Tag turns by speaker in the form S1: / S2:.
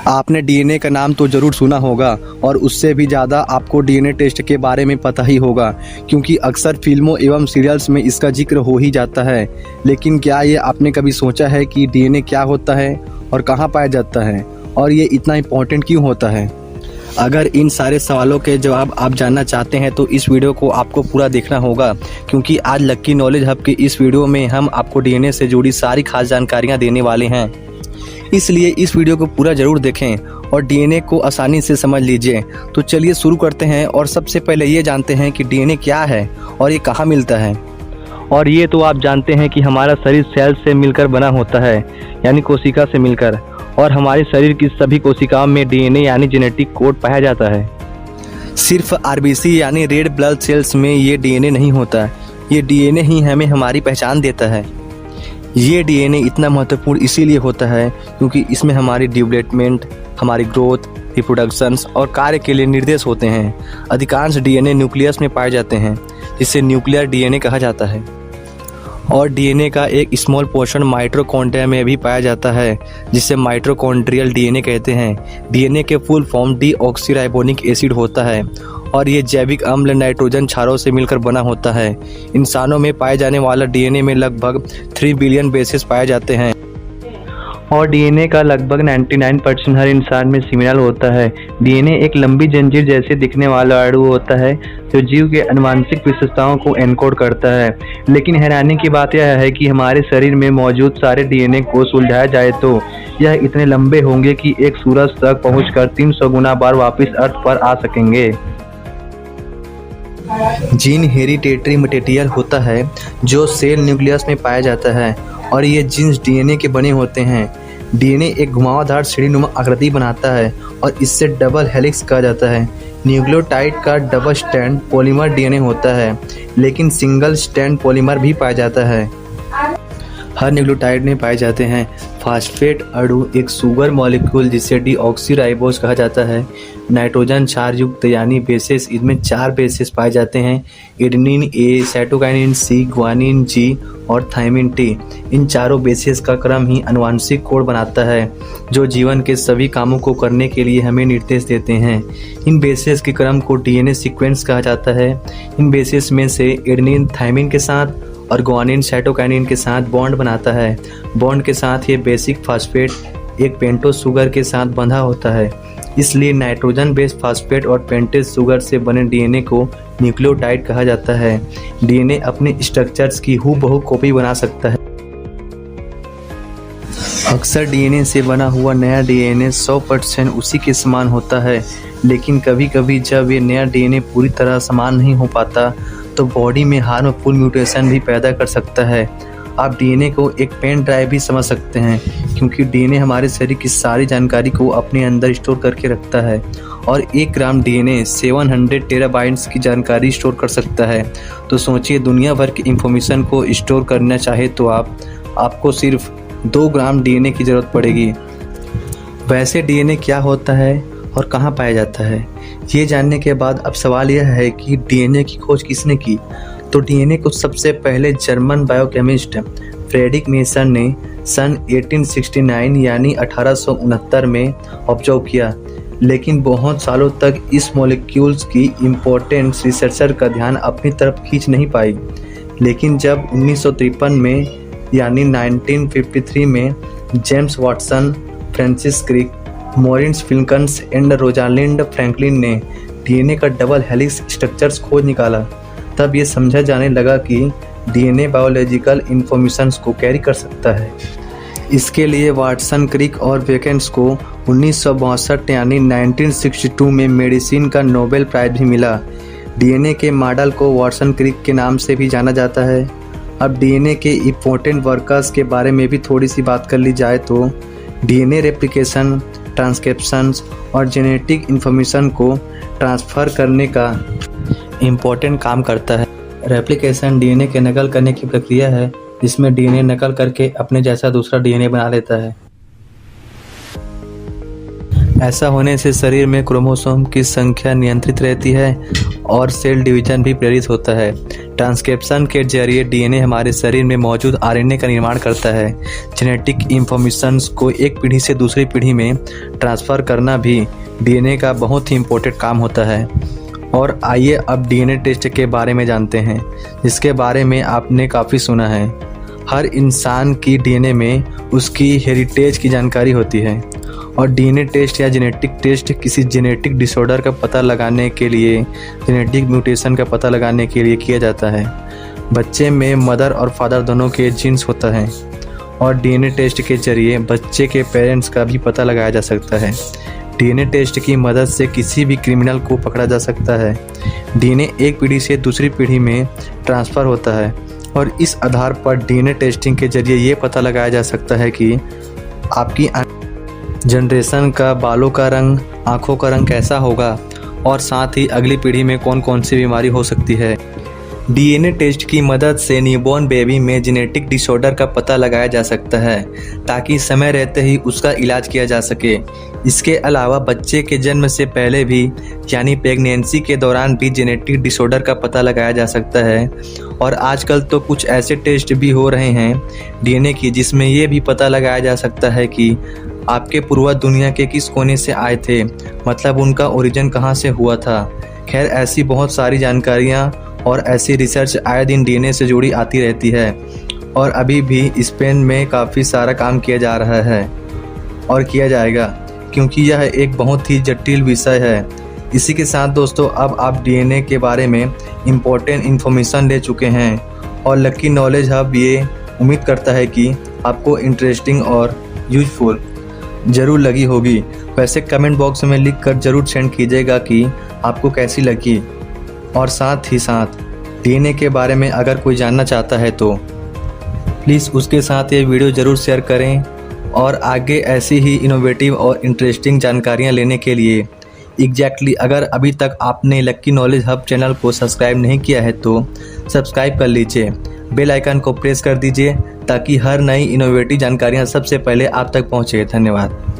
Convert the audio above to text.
S1: आपने डीएनए का नाम तो ज़रूर सुना होगा और उससे भी ज़्यादा आपको डीएनए टेस्ट के बारे में पता ही होगा, क्योंकि अक्सर फिल्मों एवं सीरियल्स में इसका जिक्र हो ही जाता है। लेकिन क्या ये आपने कभी सोचा है कि डीएनए क्या होता है और कहाँ पाया जाता है और ये इतना इम्पोर्टेंट क्यों होता है? अगर इन सारे सवालों के जवाब आप जानना चाहते हैं तो इस वीडियो को आपको पूरा देखना होगा, क्योंकि आज लक्की नॉलेज हब के इस वीडियो में हम आपको डीएनए से जुड़ी सारी खास जानकारियाँ देने वाले हैं। इसलिए इस वीडियो को पूरा ज़रूर देखें और डीएनए को आसानी से समझ लीजिए। तो चलिए शुरू करते हैं और सबसे पहले ये जानते हैं कि डीएनए क्या है और ये कहाँ मिलता है। और ये तो आप जानते हैं कि हमारा शरीर सेल से मिलकर बना होता है, यानी कोशिका से मिलकर, और हमारे शरीर की सभी कोशिकाओं में डीएनए यानी जेनेटिक कोड पाया जाता है। सिर्फ आरबीसी यानी रेड ब्लड सेल्स में ये डीएनए नहीं होता, ये डीएनए ही हमें हमारी पहचान देता है। ये डीएनए इतना महत्वपूर्ण इसीलिए होता है क्योंकि इसमें हमारी डेवलपमेंट, हमारी ग्रोथ, रिप्रोडक्शंस और कार्य के लिए निर्देश होते हैं। अधिकांश डीएनए न्यूक्लियस में पाए जाते हैं, जिसे न्यूक्लियर डीएनए कहा जाता है। और डीएनए का एक स्मॉल पोर्शन माइटोकॉन्ड्रिया में भी पाया जाता है, जिसे माइटोकॉन्ड्रियल डीएनए कहते हैं। डीएनए के फुल फॉर्म डीऑक्सीराइबोनिक एसिड होता है और ये जैविक अम्ल नाइट्रोजन क्षारों से मिलकर बना होता है। इंसानों में पाए जाने वाला डीएनए में लगभग 3 बिलियन बेसेस पाए जाते हैं और डीएनए का लगभग 99% हर इंसान में सिमिलर होता है। डीएनए एक लंबी जंजीर जैसे दिखने वाला अणु होता है जो जीव के आनुवंशिक विशेषताओं को एनकोड करता है। लेकिन हैरानी की बात यह है कि हमारे शरीर में मौजूद सारे डीएनए को सुलझाया जाए तो यह इतने लंबे होंगे कि एक सूरज तक पहुंचकर 300 गुना बार वापस अर्थ पर आ सकेंगे। जीन हेरिडिटरी मटेरियल होता है जो सेल न्यूक्लियस में पाया जाता है और ये जीन्स डीएनए के बने होते हैं। डीएनए एक घुमावदार सीढ़ीनुमा आकृति बनाता है और इससे डबल हेलिक्स कहा जाता है। न्यूक्लियोटाइड का डबल स्ट्रैंड पॉलीमर डीएनए होता है, लेकिन सिंगल स्ट्रैंड पॉलीमर भी पाया जाता है। हर न्यूक्लियोटाइड में पाए जाते हैं फास्फेट अणु, एक सुगर मॉलिक्यूल जिसे डीऑक्सीराइबोज कहा जाता है, नाइट्रोजन क्षार युक्त यानी बेसेस। इनमें 4 बेसेस पाए जाते हैं, adenine A, cytokinin C, guanine G और थायमिन टी। इन चारों बेसेस का क्रम ही आनुवंशिक कोड बनाता है जो जीवन के सभी कामों को करने के लिए हमें निर्देश देते हैं। इन बेसेस के क्रम को डीएनए सीक्वेंस कहा जाता है। इन बेसेस में से एडेनिन थायमिन के साथ और ग्वानिन साइटोकाइनिन के साथ बॉन्ड बनाता है। बॉन्ड के साथ ये बेसिक फास्फेट एक पेंटोस शुगर के साथ बंधा होता है। इसलिए नाइट्रोजन बेस्ड फास्फेट और पेंटेज शुगर से बने डीएनए को न्यूक्लियोटाइड कहा जाता है। डीएनए अपने स्ट्रक्चर्स की हूबहू कॉपी बना सकता है। अक्सर डीएनए से बना हुआ नया डीएनए 100% उसी के समान होता है, लेकिन कभी कभी जब ये नया डीएनए पूरी तरह समान नहीं हो पाता तो बॉडी में हार्मफुल म्यूटेशन भी पैदा कर सकता है। आप डीएनए को एक पेन ड्राइव भी समझ सकते हैं, क्योंकि डीएनए हमारे शरीर की सारी जानकारी को अपने अंदर स्टोर करके रखता है और 1 ग्राम डीएनए 700 टेराबाइट्स की जानकारी स्टोर कर सकता है। तो सोचिए, दुनिया भर की इंफॉर्मेशन को स्टोर करना चाहे तो आपको सिर्फ 2 ग्राम डीएनए की ज़रूरत पड़ेगी। वैसे डीएनए क्या होता है और कहाँ पाया जाता है, ये जानने के बाद अब सवाल यह है कि डीएनए की खोज किसने की। तो डीएनए को सबसे पहले जर्मन बायोकेमिस्ट फ्रेडरिक मेसन ने सन 1869 यानी 1869 में ऑब्जर्व किया, लेकिन बहुत सालों तक इस मॉलिक्यूल्स की इम्पोर्टेंस रिसर्चर का ध्यान अपनी तरफ खींच नहीं पाई। लेकिन जब 1953 में यानी 1953 में James Watson, Francis Crick, Maurice Wilkins and Rosalind Franklin ने डीएनए का डबल हेलिक्स स्ट्रक्चर्स खोज निकाला, तब ये समझा जाने लगा कि डीएनए बायोलॉजिकल इंफॉर्मेशंस को कैरी कर सकता है। इसके लिए वाटसन, क्रिक और वेकेंस को 1962 यानी 1962 में मेडिसिन का नोबेल प्राइज भी मिला। डीएनए के मॉडल को वाटसन क्रिक के नाम से भी जाना जाता है। अब डीएनए के इम्पोर्टेंट वर्कर्स के बारे में भी थोड़ी सी बात कर ली जाए तो डीएनए रेप्लिकेशन, ट्रांसक्रिप्शंस और जेनेटिक इंफॉर्मेशन को ट्रांसफ़र करने का इम्पोर्टेंट काम करता है। रेप्लिकेशन डीएनए के नकल करने की प्रक्रिया है जिसमें डीएनए नकल करके अपने जैसा दूसरा डीएनए बना लेता है। ऐसा होने से शरीर में क्रोमोसोम की संख्या नियंत्रित रहती है और सेल डिवीजन भी प्रेरित होता है। ट्रांसक्रिप्शन के जरिए डीएनए हमारे शरीर में मौजूद आरएनए का निर्माण करता है। जेनेटिक इंफॉर्मेशंस को एक पीढ़ी से दूसरी पीढ़ी में ट्रांसफ़र करना भी डीएनए का बहुत ही इम्पोर्टेंट काम होता है। और आइए अब डीएनए टेस्ट के बारे में जानते हैं, जिसके बारे में आपने काफ़ी सुना है। हर इंसान की डीएनए में उसकी हेरिटेज की जानकारी होती है और डीएनए टेस्ट या जेनेटिक टेस्ट किसी जेनेटिक डिसऑर्डर का पता लगाने के लिए, जेनेटिक म्यूटेशन का पता लगाने के लिए किया जाता है। बच्चे में मदर और फादर दोनों के जीन्स होता है और डीएनए टेस्ट के जरिए बच्चे के पेरेंट्स का भी पता लगाया जा सकता है। डीएनए टेस्ट की मदद से किसी भी क्रिमिनल को पकड़ा जा सकता है। डीएनए एक पीढ़ी से दूसरी पीढ़ी में ट्रांसफ़र होता है और इस आधार पर डीएनए टेस्टिंग के जरिए ये पता लगाया जा सकता है कि आपकी जनरेशन का बालों का रंग, आँखों का रंग कैसा होगा और साथ ही अगली पीढ़ी में कौन कौन सी बीमारी हो सकती है। डीएनए टेस्ट की मदद से न्यूबॉर्न बेबी में जेनेटिक डिसऑर्डर का पता लगाया जा सकता है ताकि समय रहते ही उसका इलाज किया जा सके। इसके अलावा बच्चे के जन्म से पहले भी यानी प्रेगनेंसी के दौरान भी जेनेटिक डिसऑर्डर का पता लगाया जा सकता है। और आजकल तो कुछ ऐसे टेस्ट भी हो रहे हैं डीएनए की जिसमें ये भी पता लगाया जा सकता है कि आपके पूर्वज दुनिया के किस कोने से आए थे, मतलब उनका ओरिजिन कहाँ से हुआ था। खैर, ऐसी बहुत सारी जानकारियाँ और ऐसी रिसर्च आए दिन डीएनए से जुड़ी आती रहती है और अभी भी स्पेन में काफ़ी सारा काम किया जा रहा है और किया जाएगा, क्योंकि यह एक बहुत ही जटिल विषय है। इसी के साथ दोस्तों, अब आप डीएनए के बारे में इम्पोर्टेंट इन्फॉर्मेशन ले चुके हैं और लकी नॉलेज हब ये उम्मीद करता है कि आपको इंटरेस्टिंग और यूजफुल ज़रूर लगी होगी। वैसे कमेंट बॉक्स में लिख कर ज़रूर सेंड कीजिएगा कि आपको कैसी लगी। और साथ ही साथ डीएनए के बारे में अगर कोई जानना चाहता है तो प्लीज़ उसके साथ ये वीडियो ज़रूर शेयर करें। और आगे ऐसी ही इनोवेटिव और इंटरेस्टिंग जानकारियाँ लेने के लिए अगर अभी तक आपने लकी नॉलेज हब चैनल को सब्सक्राइब नहीं किया है तो सब्सक्राइब कर लीजिए, बेल आइकन को प्रेस कर दीजिए ताकि हर नई इनोवेटिव जानकारियाँ सबसे पहले आप तक पहुँचे। धन्यवाद।